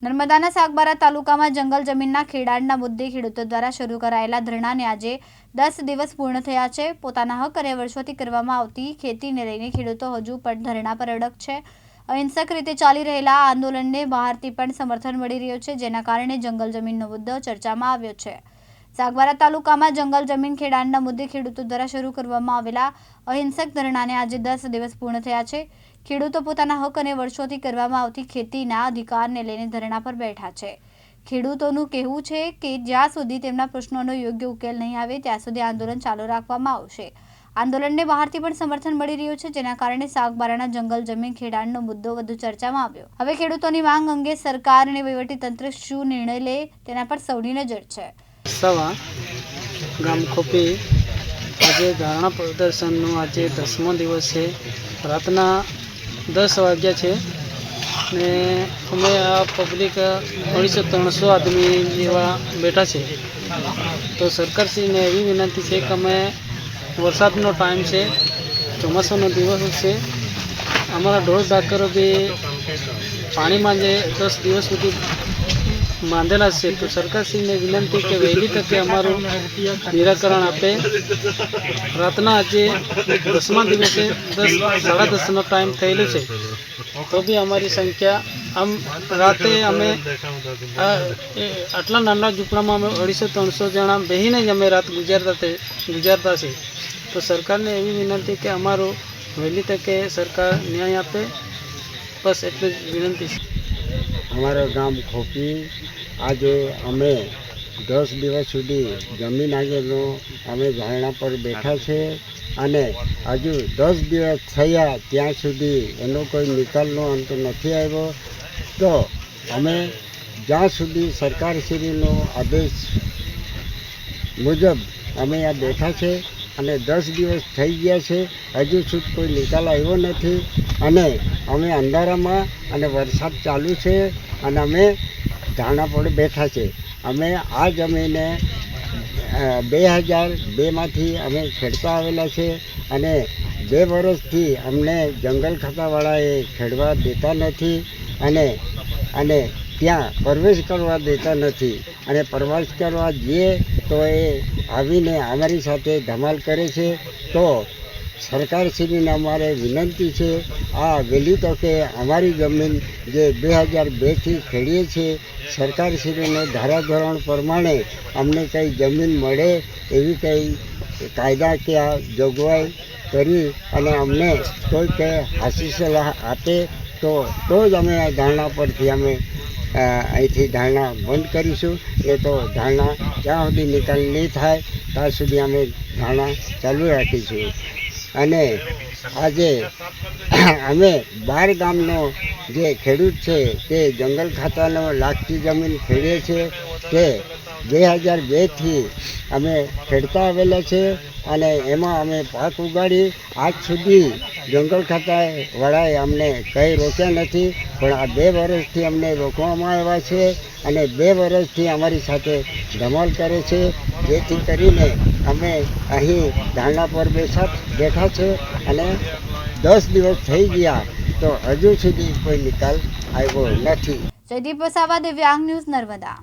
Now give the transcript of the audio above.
નર્મદાના સાગબારા તાલુકામાં જંગલ જમીનના ખેડાણના મુદ્દે ખેડૂતો દ્વારા શરૂ કરાયેલા ધરણાને આજે 10 દિવસ પૂર્ણ થયા છે। પોતાના હક અને વર્ષોથી કરવામાં આવતી ખેતીને લઈને ખેડૂતો હજુ પણ ધરણા પર અડગ છે। અહિંસક રીતે ચાલી રહેલા આ આંદોલનને બહારથી પણ સમર્થન મળી રહ્યું છે, જેના કારણે જંગલ જમીનનો મુદ્દો ચર્ચામાં આવ્યો છે। સાગબારા તાલુકામાં જંગલ જમીન ખેડાણના મુદ્દે ખેડૂતો દ્વારા શરૂ કરવામાં આવેલા અહિંસક ધરણાને આજે 10 દિવસ પૂર્ણ થયા છે। ખેડૂતો પોતાના હક અને વર્ષોથી કરવામાં આવતી ખેતીના અધિકારને લઈને ધરણા પર બેઠા છે। ખેડૂતોનું કહેવું છે કે જ્યાં સુધી તેમના પ્રશ્નોનો યોગ્ય ઉકેલ નહીં આવે ત્યાં સુધી આંદોલન ચાલુ રાખવામાં આવશે। આંદોલનને બહારથી પણ સમર્થન મળી રહ્યું છે, જેના કારણે સાગબારાના જંગલ જમીન ખેડાણનો મુદ્દો વધુ ચર્ચામાં આવ્યો। હવે ખેડૂતોની માંગ અંગે સરકાર અને વહીવટીતંત્ર શું નિર્ણય લે તેના પર સૌની નજર છે। સવા ગામ ખોપી આજે ધરણા પ્રદર્શનનો આજે 10મો દિવસ છે। રાતના 10 વાગ્યા છે ને અમે આ પબ્લિક 250-300 આદમી જેવા બેઠા છે। તો સરકારશ્રીને એવી વિનંતી છે કે અમે વરસાદનો ટાઈમ છે, ચોમાસાનો દિવસ છે, અમારા ઢોર ઢાકરો બી પાણીમાં જે 10 દિવસ સુધી બાંધેલા છે। તો સરકારશ્રીને વિનંતી કે વહેલી તકે અમારું નિરાકરણ આપે। રાતના આજે 10મા દિવસે 10-10:30નો ટાઈમ થયેલું છે, તો બી અમારી સંખ્યા આમ રાતે અમે આટલા નાના ઝૂંપડામાં અમે 250-300 જણા બેસીને જ અમે રાત ગુજારતા છે। તો સરકારને એવી વિનંતી કે અમારું વહેલી તકે સરકાર ન્યાય આપે, બસ એટલું જ વિનંતી છે। અમારા ગામ ખોપી આજે અમે 10 દિવસ સુધી જમીન આગળનો અમે ધરણા પર બેઠા છે અને હજુ 10 દિવસ થયા ત્યાં સુધી એનો કોઈ નિકાલનો અંત નથી આવ્યો। તો અમે જ્યાં સુધી સરકારશ્રીનો આદેશ મુજબ અમે આ બેઠા છે અને 10 દિવસ થઈ ગયા છે, હજુ સુધી કોઈ નિકાલ આવ્યો નથી અને અમે અંધારામાં અને વરસાદ ચાલુ છે અને અમે ધરણા પર બેઠા છે। અમે આ જમીને 2002માંથી અમે ખેડતા આવેલા છે અને 2 વર્ષથી અમને જંગલ ખાતાવાળાએ ખેડવા દેતા નથી અને ત્યાં પ્રવેશ કરવા દેતા નથી અને પ્રવેશ કરવા જઈએ તો એ આવીને અમારી સાથે ધમાલ કરે છે। તો સરકારશ્રીને અમારે વિનંતી છે, આ વહેલી તકે અમારી જમીન જે 2002થી ખેડીએ છીએ, સરકારશ્રીને ધારાધોરણ પ્રમાણે અમને કંઈ જમીન મળે એવી કંઈ કાયદાકીય જોગવાઈ કરી અને અમને કોઈ કંઈ હાસી સલાહ આપે તો જ અમે આ ધરણા પરથી અમે અહીંથી ધરણા બંધ કરીશું। એ તો ધરણા જ્યાં સુધી નિકાલ નહીં થાય ત્યાં સુધી અમે ધરણા ચાલુ રાખીશું। અને આજે અમે 12 ગામનો જે ખેડૂત છે તે જંગલ ખાતાનો લાગતી જમીન ખેડીએ છીએ, તે 2002થી અમે ખેડતા આવેલા છે અને એમાં અમે પાક ઉગાડી આજ સુધી જંગલ ખાતાવાળાએ અમને કંઈ રોક્યા નથી, પણ આ 2 વર્ષથી અમને રોકવામાં આવ્યા છે અને 2 વર્ષથી અમારી સાથે ધમાલ કરે છે, જેથી કરીને અમે અહીં ધરણા પર બેઠા છે અને 10 દિવસ થઈ ગયા તો હજુ સુધી કોઈ નિકાલ આવ્યો નથી। જયદીપ વસાવા, દિવ્યાંગ ન્યૂઝ, નર્મદા।